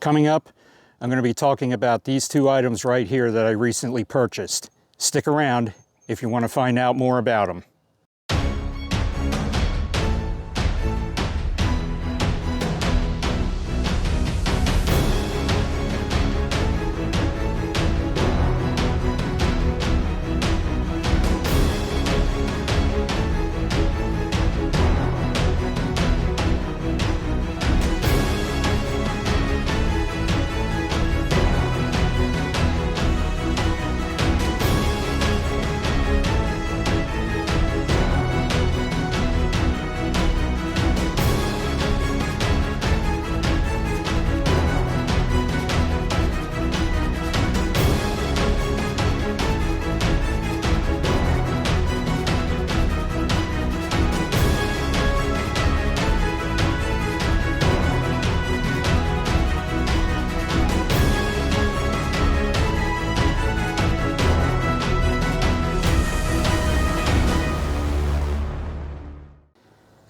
Coming up, I'm going to be talking about these two items right here that I recently purchased. Stick around if you want to find out more about them.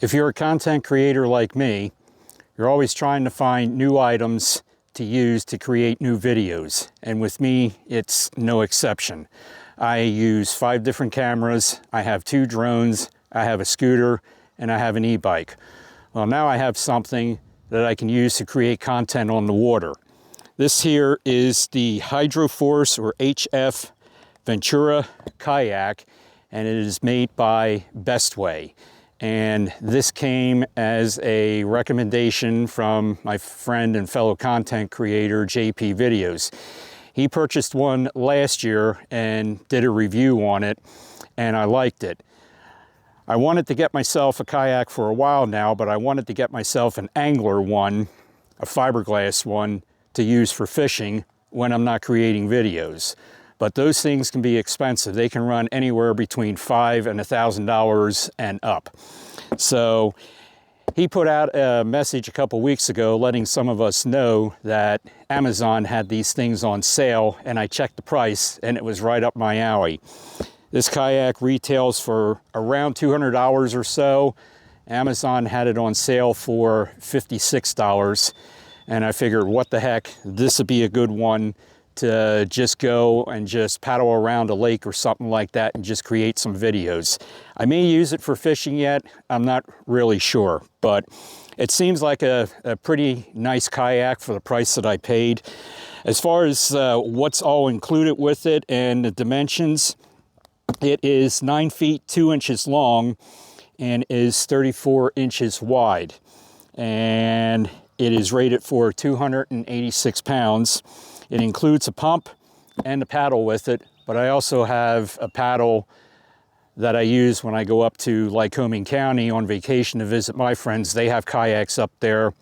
If you're a content creator like me, you're always trying to find new items to use to create new videos. And with me, it's no exception. I use 5 different cameras, I have 2 drones, I have a scooter, and I have an e-bike. Well, now I have something that I can use to create content on the water. This here is the Hydroforce or HF Ventura Kayak, and it is made by Bestway. And this came as a recommendation from my friend and fellow content creator, JP Videos. He purchased one last year and did a review on it, and I liked it. I wanted to get myself a kayak for a while now, but I wanted to get myself an angler one, a fiberglass one, to use for fishing when I'm not creating videos. But those things can be expensive. They can run anywhere between $500 and $1,000 and up. So he put out a message a couple weeks ago letting some of us know that Amazon had these things on sale, and I checked the price and it was right up my alley. This kayak retails for around $200 or so. Amazon had it on sale for $56, and I figured, what the heck, this would be a good one to just go and just paddle around a lake or something like that and just create some videos. I may use it for fishing yet, I'm not really sure, but it seems like a pretty nice kayak for the price that I paid. As far as what's all included with it and the dimensions, it is 9 feet 2 inches long and is 34 inches wide. And it is rated for 286 pounds. It includes a pump and a paddle with it, but I also have a paddle that I use when I go up to Lycoming County on vacation to visit my friends. They have kayaks up there,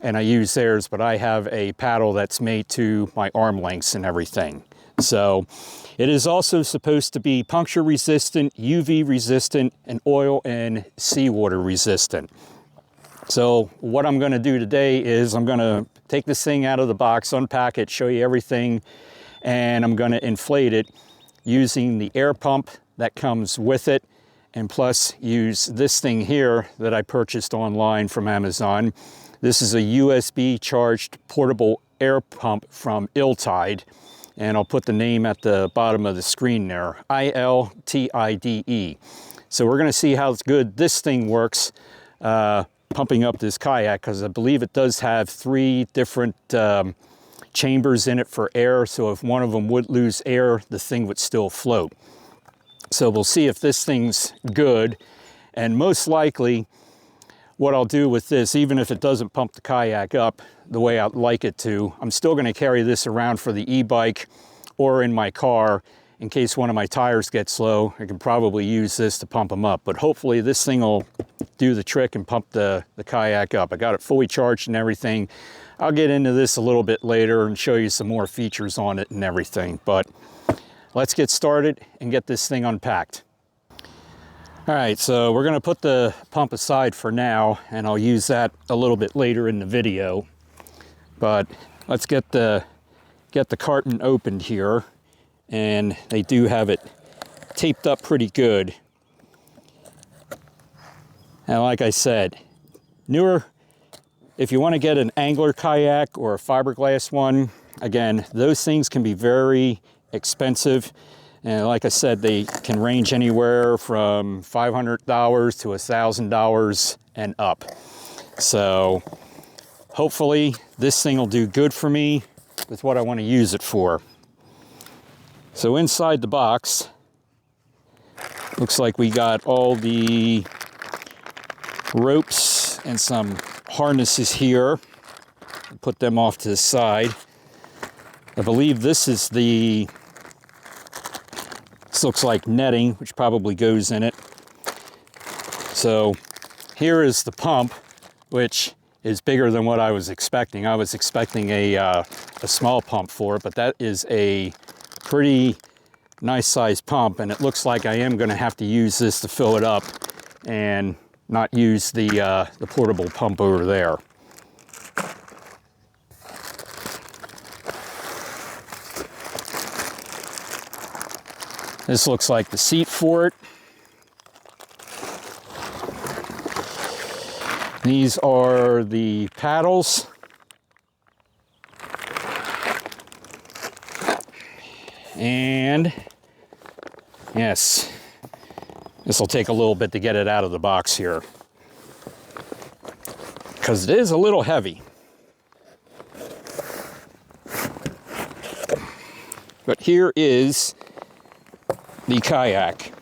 and I use theirs, but I have a paddle that's made to my arm lengths and everything. So it is also supposed to be puncture resistant, UV resistant, and oil and seawater resistant. So what I'm going to do today is I'm going to take this thing out of the box, unpack it, show you everything, and I'm going to inflate it using the air pump that comes with it, and plus use this thing here that I purchased online from Amazon. This is a USB charged portable air pump from Iltide, and I'll put the name at the bottom of the screen there, ILTIDE. So we're going to see how good this thing works pumping up this kayak, because I believe it does have 3 different chambers in it for air, so if one of them would lose air, the thing would still float. So we'll see if this thing's good, and most likely what I'll do with this, even if it doesn't pump the kayak up the way I'd like it to, I'm still going to carry this around for the e-bike or in my car in case one of my tires gets low. I can probably use this to pump them up, but hopefully this thing will do the trick and pump the kayak up. I got it fully charged and everything. I'll get into this a little bit later and show you some more features on it and everything, but let's get started and get this thing unpacked. All right, so we're gonna put the pump aside for now, and I'll use that a little bit later in the video. But let's get the carton opened here, and they do have it taped up pretty good. And like I said, newer If you want to get an angler kayak or a fiberglass one, again, those things can be very expensive. And like I said, they can range anywhere from $500 to $1,000 and up. So hopefully this thing will do good for me with what I want to use it for. So inside the box, looks like we got all the ropes and some harnesses here. Put them off to the side. I believe this is this looks like netting, which probably goes in it. So here is the pump, which is bigger than what I was expecting. I was expecting a small pump for it, but that is a pretty nice sized pump, and it looks like I am going to have to use this to fill it up and not use the portable pump over there. This looks like the seat for it. These are the paddles. And yes, this will take a little bit to get it out of the box here, because it is a little heavy. But here is the kayak.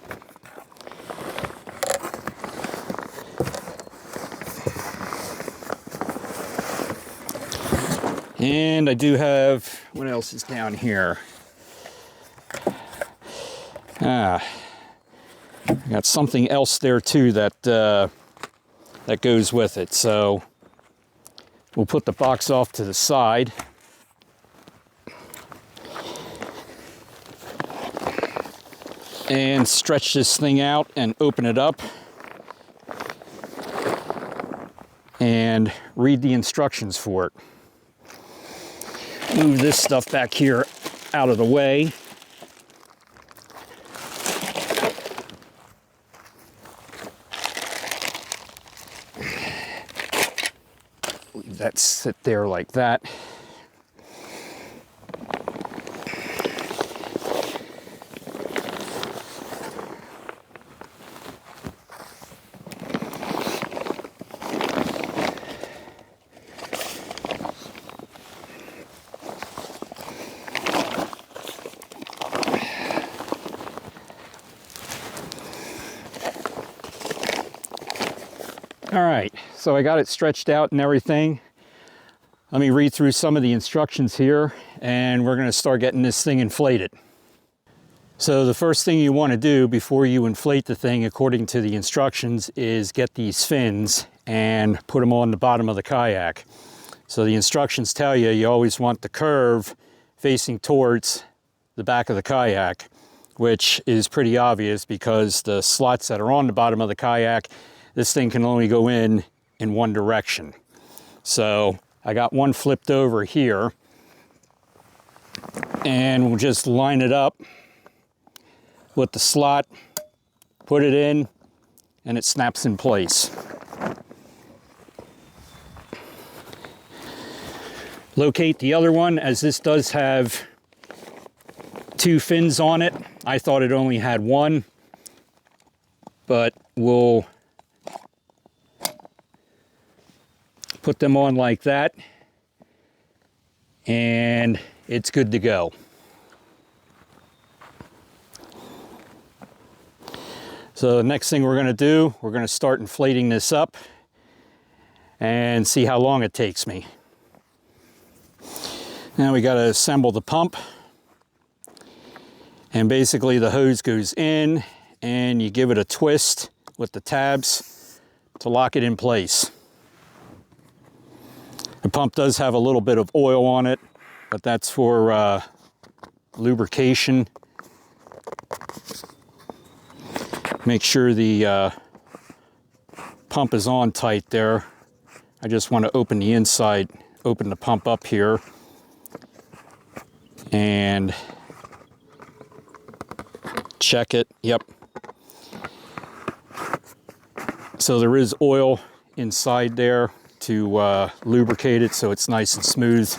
And I do have, what else is down here? I got something else there too that that goes with it. So we'll put the box off to the side. And stretch this thing out and open it up. And read the instructions for it. Move this stuff back here out of the way. Leave that sit there like that. All right, so I got it stretched out and everything. Let me read through some of the instructions here, and we're going to start getting this thing inflated. So the first thing you want to do before you inflate the thing, according to the instructions, is get these fins and put them on the bottom of the kayak. So the instructions tell you you always want the curve facing towards the back of the kayak, which is pretty obvious because the slots that are on the bottom of the kayak, this thing can only go in one direction. So I got one flipped over here, and we'll just line it up with the slot, put it in, and it snaps in place. Locate the other one, as this does have two fins on it. I thought it only had one, but we'll put them on like that, and it's good to go. So the next thing we're going to do, we're going to start inflating this up and see how long it takes me. Now we got to assemble the pump, and basically the hose goes in and you give it a twist with the tabs to lock it in place. The pump does have a little bit of oil on it, but that's for lubrication. Make sure the pump is on tight there. I just want to open the inside, open the pump up here, and check it. Yep. So there is oil inside there to lubricate it so it's nice and smooth,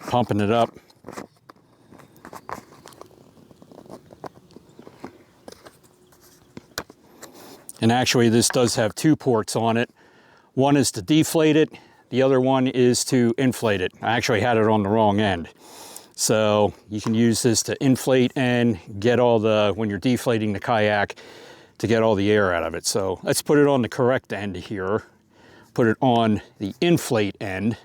pumping it up. And actually this does have two ports on it. One is to deflate it, the other one is to inflate it. I actually had it on the wrong end. So you can use this to inflate and get all the, when you're deflating the kayak, to get all the air out of it. So let's put it on the correct end here. Put it on the inflate end.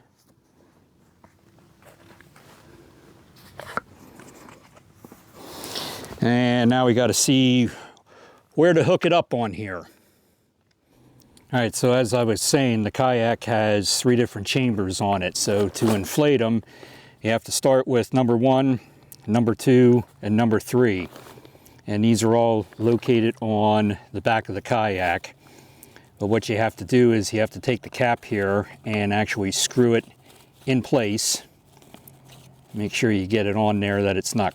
And now we got to see where to hook it up on here. All right, so as I was saying, the kayak has 3 different chambers on it. So to inflate them, you have to start with number 1, number 2, and number 3. And these are all located on the back of the kayak. But what you have to do is you have to take the cap here and actually screw it in place. Make sure you get it on there that it's not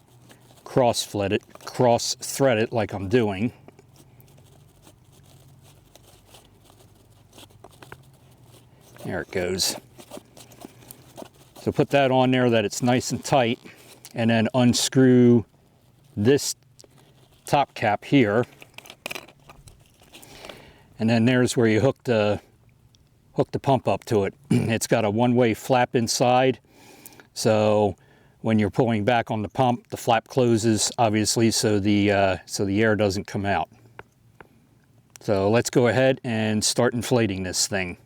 cross-threaded like I'm doing. There it goes. So put that on there that it's nice and tight, and then unscrew this top cap here. And then there's where you hook the pump up to it. It's got a one-way flap inside, so when you're pulling back on the pump, the flap closes, obviously, so the air doesn't come out. So let's go ahead and start inflating this thing.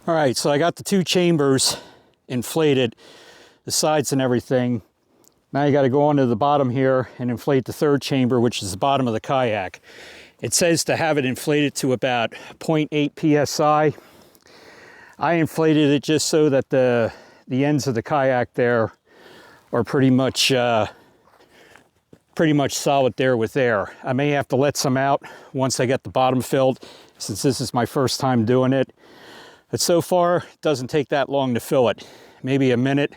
All right, so I got the 2 chambers inflated, the sides and everything. Now you got to go onto the bottom here and inflate the 3rd chamber, which is the bottom of the kayak. It says to have it inflated to about 0.8 psi. I inflated it just so that the ends of the kayak there are pretty much solid there with air. I may have to let some out once I get the bottom filled, since this is my first time doing it. But so far, it doesn't take that long to fill it. Maybe a minute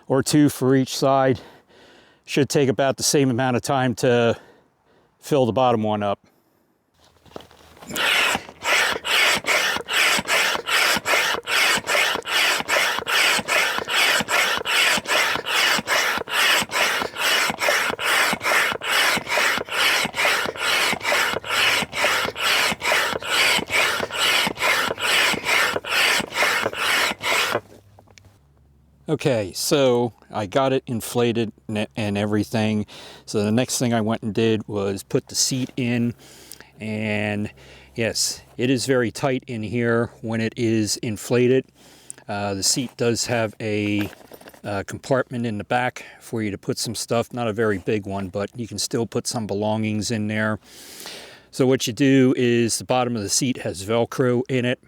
or 2 for each side. Should take about the same amount of time to fill the bottom one up. Okay, so I got it inflated and everything. So the next thing I went and did was put the seat in, and yes, it is very tight in here when it is inflated. The seat does have a compartment in the back for you to put some stuff, not a very big one, but you can still put some belongings in there. So what you do is the bottom of the seat has Velcro in it.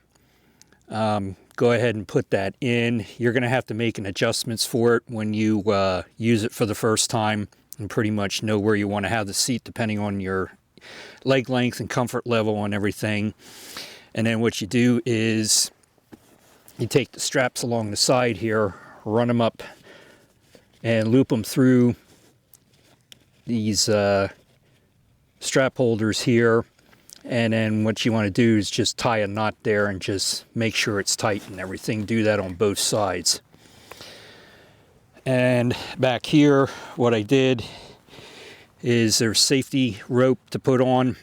Go ahead and put that in. You're going to have to make an adjustments for it when you use it for the first time, and pretty much know where you want to have the seat depending on your leg length and comfort level and everything. And then what you do is you take the straps along the side here, run them up and loop them through these strap holders here. And then what you want to do is just tie a knot there and just make sure it's tight and everything. Do that on both sides. And back here, what I did is there's safety rope to put on.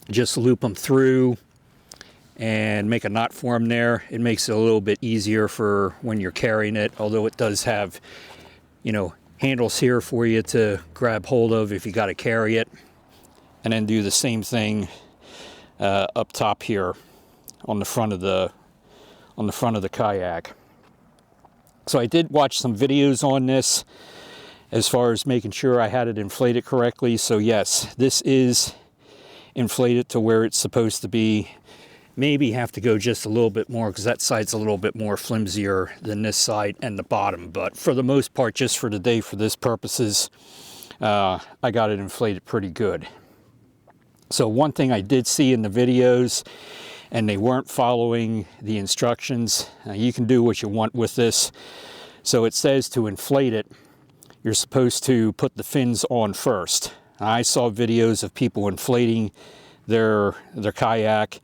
Just loop them through and make a knot for them there. It makes it a little bit easier for when you're carrying it, although it does have, you know, handles here for you to grab hold of if you got to carry it. And then do the same thing up top here on the front of the kayak. So I did watch some videos on this as far as making sure I had it inflated correctly. So yes, this is inflated to where it's supposed to be. Maybe have to go just a little bit more because that side's a little bit more flimsier than this side and the bottom. But for the most part, just for today, for this purposes, I got it inflated pretty good. So one thing I did see in the videos, and they weren't following the instructions. You can do what you want with this. So it says to inflate it, you're supposed to put the fins on first. I saw videos of people inflating their kayak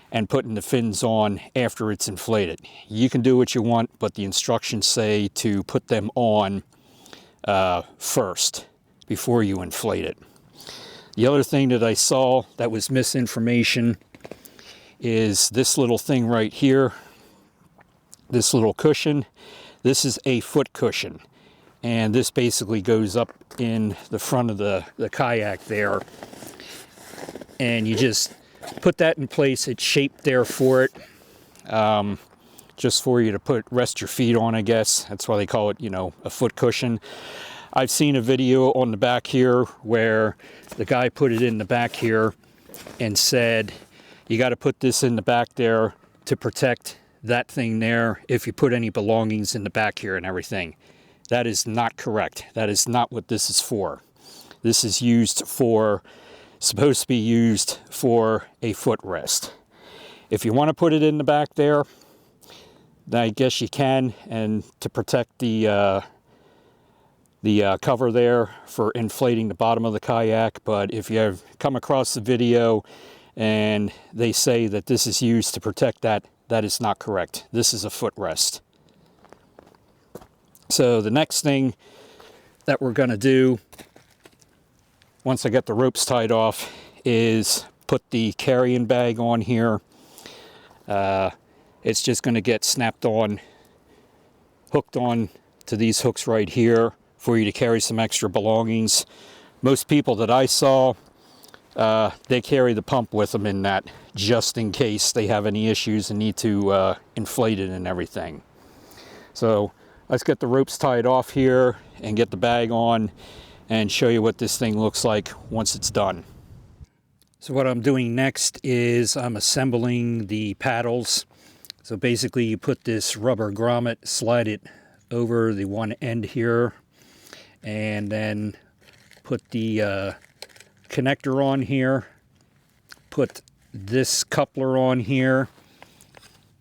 and putting the fins on after it's inflated. You can do what you want, but the instructions say to put them on first before you inflate it. The other thing that I saw that was misinformation is this little thing right here, this little cushion. This is a foot cushion, and this basically goes up in the front of the kayak there, and you just put that in place. It's shaped there for it, just for you to rest your feet on, I guess. That's why they call it, you know, a foot cushion. I've seen a video on the back here where the guy put it in the back here and said, you got to put this in the back there to protect that thing there if you put any belongings in the back here and everything. That is not correct. That is not what this is for. This is supposed to be used for a footrest. If you want to put it in the back there, then I guess you can, and to protect the cover there for inflating the bottom of the kayak. But if you have come across the video and they say that this is used to protect that, that is not correct. This is a footrest. So the next thing that we're going to do, once I get the ropes tied off, is put the carrying bag on here. It's just going to get snapped on, hooked on to these hooks right here for you to carry some extra belongings. Most people that I saw, they carry the pump with them in that, just in case they have any issues and need to inflate it and everything. So let's get the ropes tied off here and get the bag on and show you what this thing looks like once it's done. So what I'm doing next is I'm assembling the paddles. So basically you put this rubber grommet, slide it over the one end here, and then put the connector on here, put this coupler on here,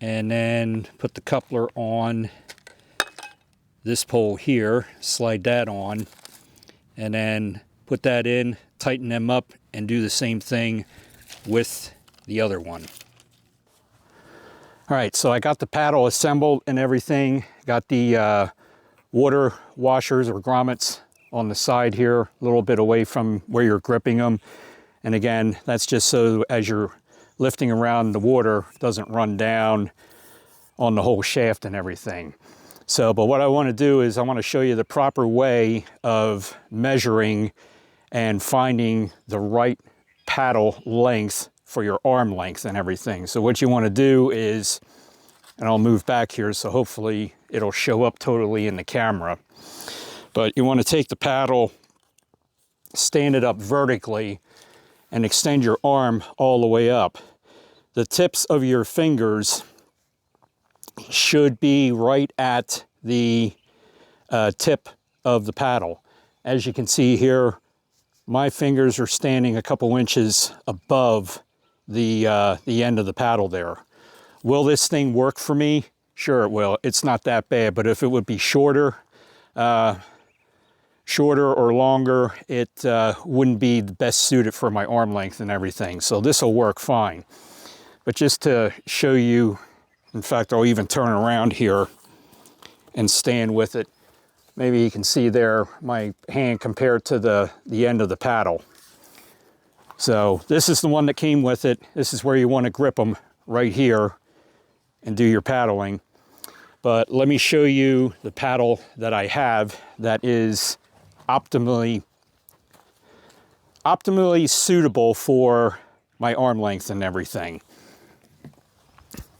and then put the coupler on this pole here, slide that on, and then put that in, tighten them up, and do the same thing with the other one. All right, so I got the paddle assembled and everything. Got the water washers or grommets on the side here, a little bit away from where you're gripping them. And again, that's just so as you're lifting around, the water doesn't run down on the whole shaft and everything. So, but what I want to do is I want to show you the proper way of measuring and finding the right paddle length for your arm length and everything. So what you want to do is, and I'll move back here so hopefully it'll show up totally in the camera, but you want to take the paddle, stand it up vertically, and extend your arm all the way up. The tips of your fingers should be right at the tip of the paddle. As you can see here, my fingers are standing a couple inches above the end of the paddle there. Will this thing work for me? Sure it will. It's not that bad, but if it would be shorter or longer, it wouldn't be the best suited for my arm length and everything. So this will work fine. But just to show you, in fact, I'll even turn around here and stand with it. Maybe you can see there my hand compared to the end of the paddle. So this is the one that came with it. This is where you want to grip them, right here, and do your paddling. But let me show you the paddle that I have that is optimally suitable for my arm length and everything.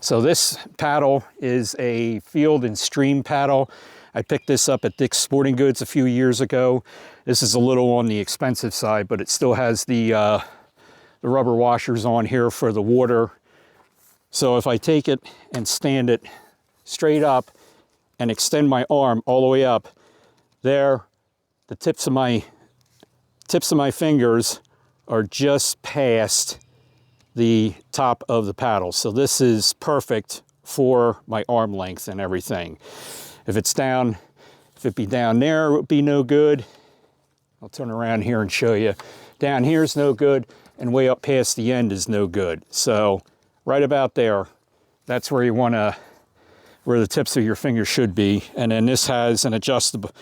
So this paddle is a Field and Stream paddle. I picked this up at Dick's Sporting Goods a few years ago. This is a little on the expensive side, but it still has the rubber washers on here for the water. So if I take it and stand it straight up and extend my arm all the way up, there, the tips of my fingers are just past the top of the paddle. So this is perfect for my arm length and everything. If it's down, if it be down there, it would be no good. I'll turn around here and show you. Down here is no good, and way up past the end is no good. So right about there, that's where you want to, where the tips of your fingers should be. And then this has an adjustment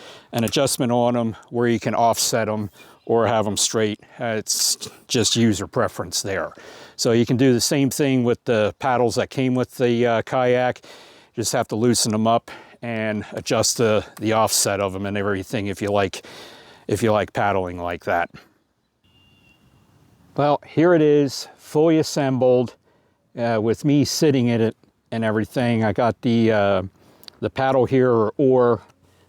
on them where you can offset them or have them straight. It's just user preference there. So you can do the same thing with the paddles that came with the kayak. Just have to loosen them up and adjust the offset of them and everything if you like paddling like that. Well, here it is, fully assembled, with me sitting in it and everything. I got the paddle here, or oar,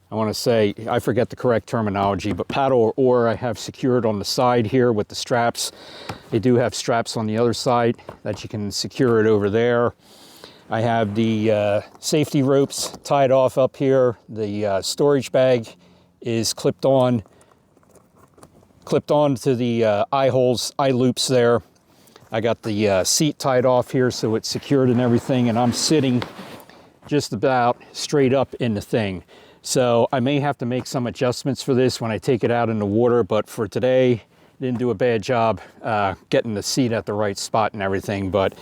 I want to say, I forget the correct terminology, but paddle or oar I have secured on the side here with the straps. They do have straps on the other side that you can secure it over there. I have the safety ropes tied off up here. The storage bag is clipped on to the eye loops there. I got the seat tied off here so it's secured and everything, and I'm sitting just about straight up in the thing. So I may have to make some adjustments for this when I take it out in the water, but for today, didn't do a bad job getting the seat at the right spot and everything, but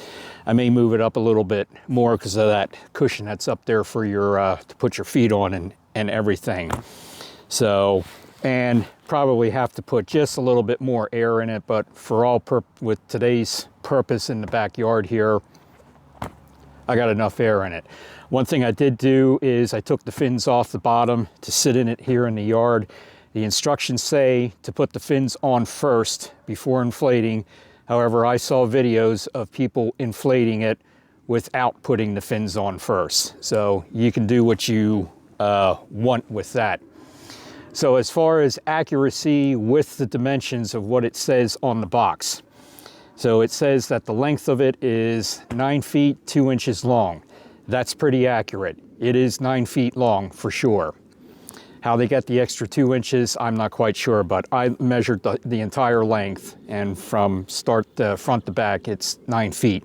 I may move it up a little bit more because of that cushion that's up there for your to put your feet on and everything. So, and probably have to put just a little bit more air in it, but for with today's purpose in the backyard here, I got enough air in it. One thing I did do is I took the fins off the bottom to sit in it here in the yard. The instructions say to put the fins on first before inflating. However, I saw videos of people inflating it without putting the fins on first. So you can do what you want with that. So as far as accuracy with the dimensions of what it says on the box. So it says that the length of it is 9 feet, 2 inches long. That's pretty accurate. It is 9 feet long for sure. How they get the extra 2 inches, I'm not quite sure, but I measured the entire length, and from front to back, it's 9 feet.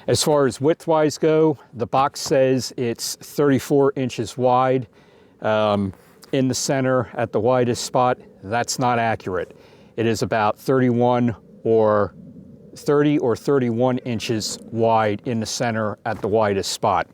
As far as width-wise go, the box says it's 34 inches wide. In the center at the widest spot, that's not accurate. It is about 30 or 31 inches wide in the center at the widest spot.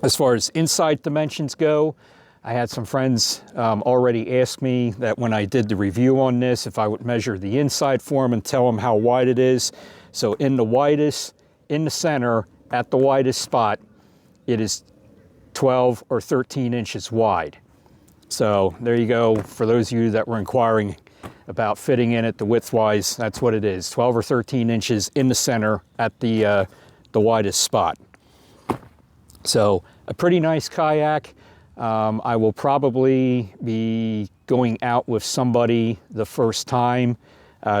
As far as inside dimensions go, I had some friends already ask me that when I did the review on this, if I would measure the inside for them and tell them how wide it is. So in the center at the widest spot, it is 12 or 13 inches wide. So there you go. For those of you that were inquiring about fitting in it, the width-wise, that's what it is. 12 or 13 inches in the center at the widest spot. So a pretty nice kayak. I will probably be going out with somebody the first time,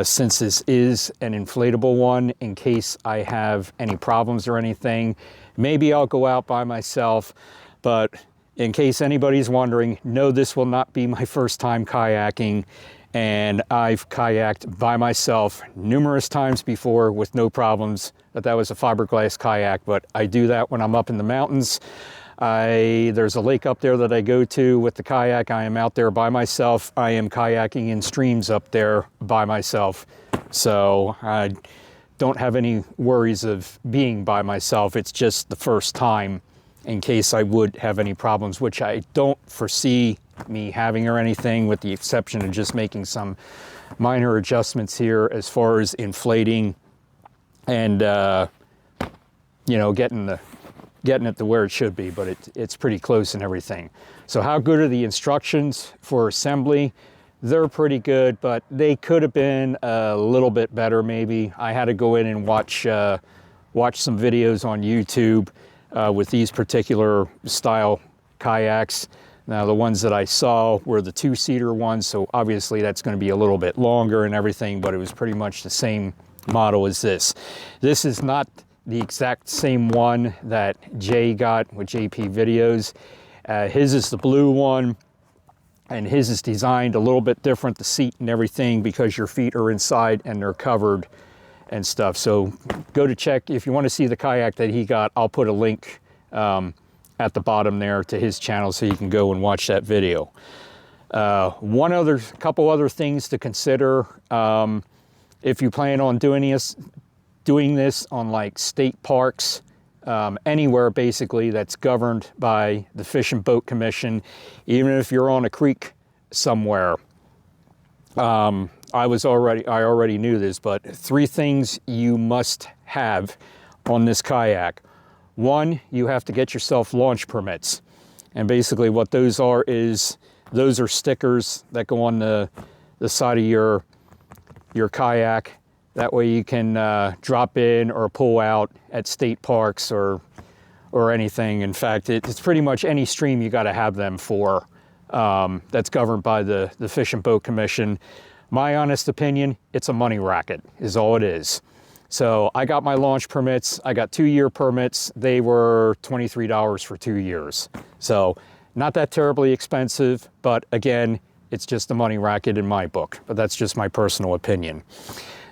since this is an inflatable one, in case I have any problems or anything. Maybe I'll go out by myself, but in case anybody's wondering, no, this will not be my first time kayaking, and I've kayaked by myself numerous times before with no problems, but that was a fiberglass kayak. But I do that when I'm up in the mountains. There's a lake up there that I go to with the kayak. I am out there by myself. I am kayaking in streams up there by myself. So I don't have any worries of being by myself. It's just the first time, in case I would have any problems, which I don't foresee me having or anything, with the exception of just making some minor adjustments here as far as inflating and you know, getting it to where it should be, but it's pretty close and everything. So how good are the instructions for assembly? They're pretty good, but they could have been a little bit better maybe. I had to go in and watch some videos on YouTube with these particular style kayaks. Now the ones that I saw were the 2-seater ones, so obviously that's going to be a little bit longer and everything, but it was pretty much the same model as this. This is not the exact same one that Jay got with JP Videos. His is the blue one, and his is designed a little bit different, the seat and everything, because your feet are inside and they're covered and stuff. So go to check, if you want to see the kayak that he got, I'll put a link at the bottom there to his channel so you can go and watch that video. Couple other things to consider. If you plan on doing this on like state parks, anywhere basically that's governed by the Fish and Boat Commission, even if you're on a creek somewhere. I already knew this, but 3 things you must have on this kayak. 1, you have to get yourself launch permits. And basically what those are is, those are stickers that go on the side of your kayak. That way you can drop in or pull out at state parks or anything. In fact, it's pretty much any stream you got to have them for, that's governed by the Fish and Boat Commission. My honest opinion, it's a money racket, is all it is. So I got my launch permits. I got 2-year permits. They were $23 for 2 years. So not that terribly expensive, but again, it's just a money racket in my book. But that's just my personal opinion.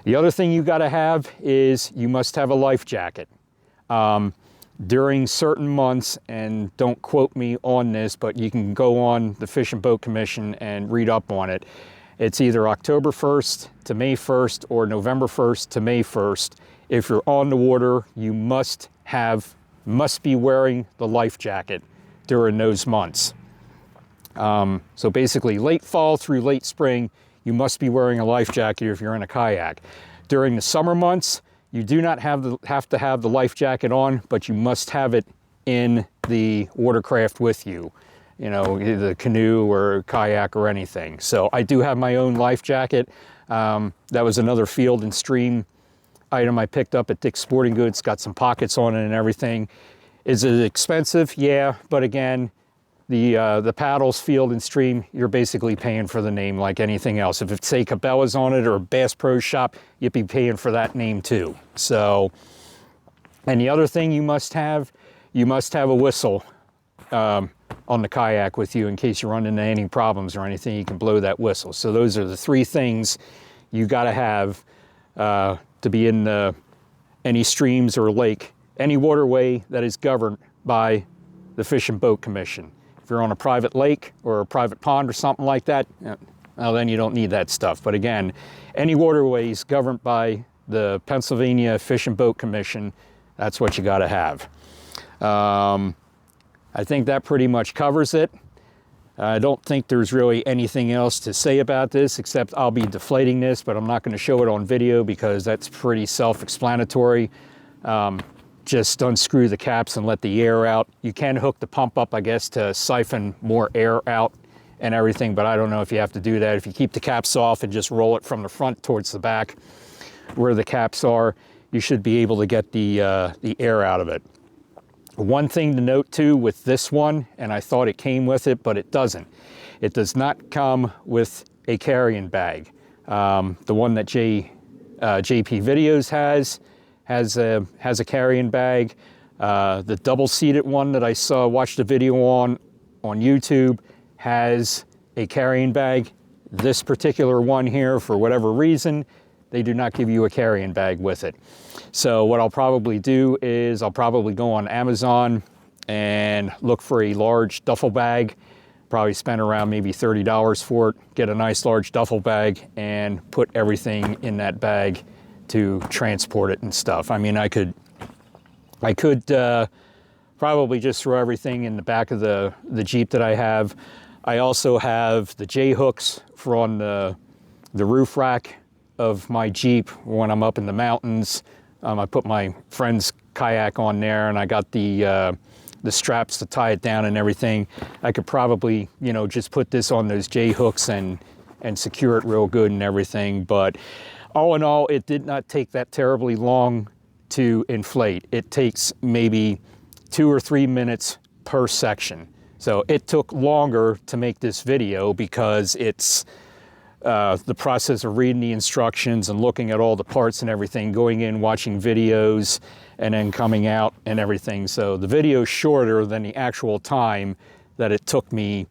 The other thing you got to have is you must have a life jacket. During certain months, and don't quote me on this, but you can go on the Fish and Boat Commission and read up on it. It's either October 1st to May 1st or November 1st to May 1st. If you're on the water, you must be wearing the life jacket during those months. So basically late fall through late spring, you must be wearing a life jacket if you're in a kayak. During the summer months, you do not have to have the life jacket on, but you must have it in the watercraft with you. You know, the canoe or kayak or anything. So I do have my own life jacket. That was another Field and Stream item I picked up at Dick's Sporting Goods. Got some pockets on it and everything. Is it expensive? Yeah, but again, the paddles, Field and Stream, you're basically paying for the name like anything else. If it's, say, Cabela's on it or Bass Pro Shop, you'd be paying for that name too. So, and the other thing you must have a whistle on the kayak with you in case you run into any problems or anything. You can blow that whistle. So those are the 3 things you got to have to be in any streams or lake, any waterway that is governed by the Fish and Boat Commission. If you're on a private lake or a private pond or something like that, well, then you don't need that stuff. But again, any waterways governed by the Pennsylvania Fish and Boat Commission, that's what you got to have. I think that pretty much covers it. I don't think there's really anything else to say about this, except I'll be deflating this, but I'm not going to show it on video because that's pretty self-explanatory. just unscrew the caps and let the air out. You can hook the pump up, I guess, to siphon more air out and everything, but I don't know if you have to do that. If you keep the caps off and just roll it from the front towards the back where the caps are, you should be able to get the air out of it. One thing to note too with this one, and I thought it came with it, but it doesn't. It does not come with a carrying bag. The one that JP Videos has a carrying bag. The double-seated one that I watched a video on YouTube has a carrying bag. This particular one here, for whatever reason, they do not give you a carrying bag with it. So what I'll probably do is I'll probably go on Amazon and look for a large duffel bag. Probably spend around maybe $30 for it, get a nice large duffel bag and put everything in that bag to transport it and stuff. I mean, I could probably just throw everything in the back of the Jeep that I have. I also have the J-hooks for on the roof rack of my Jeep when I'm up in the mountains. I put my friend's kayak on there, and I got the straps to tie it down and everything. I could probably, you know, just put this on those J-hooks and secure it real good and everything. But all in all, it did not take that terribly long to inflate. It takes maybe 2 or 3 minutes per section. So it took longer to make this video because it's the process of reading the instructions and looking at all the parts and everything, going in, watching videos, and then coming out and everything. So the video is shorter than the actual time that it took me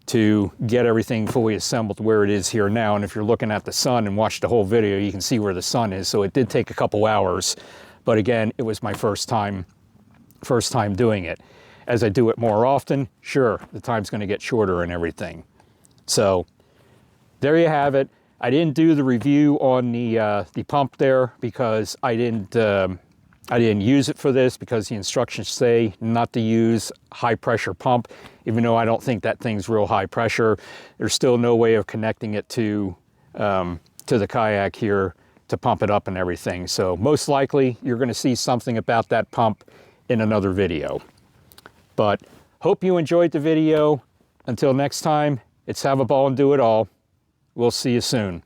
to get everything fully assembled where it is here now. And if you're looking at the sun and watch the whole video, you can see where the sun is. So it did take a couple hours, but again, it was my first time doing it. As I do it more often, sure, the time's gonna get shorter and everything. So there you have it. I didn't do the review on the pump there because I didn't use it for this, because the instructions say not to use high pressure pump. Even though I don't think that thing's real high pressure, there's still no way of connecting it to the kayak here to pump it up and everything. So most likely you're gonna see something about that pump in another video. But hope you enjoyed the video. Until next time, it's have a ball and do it all. We'll see you soon.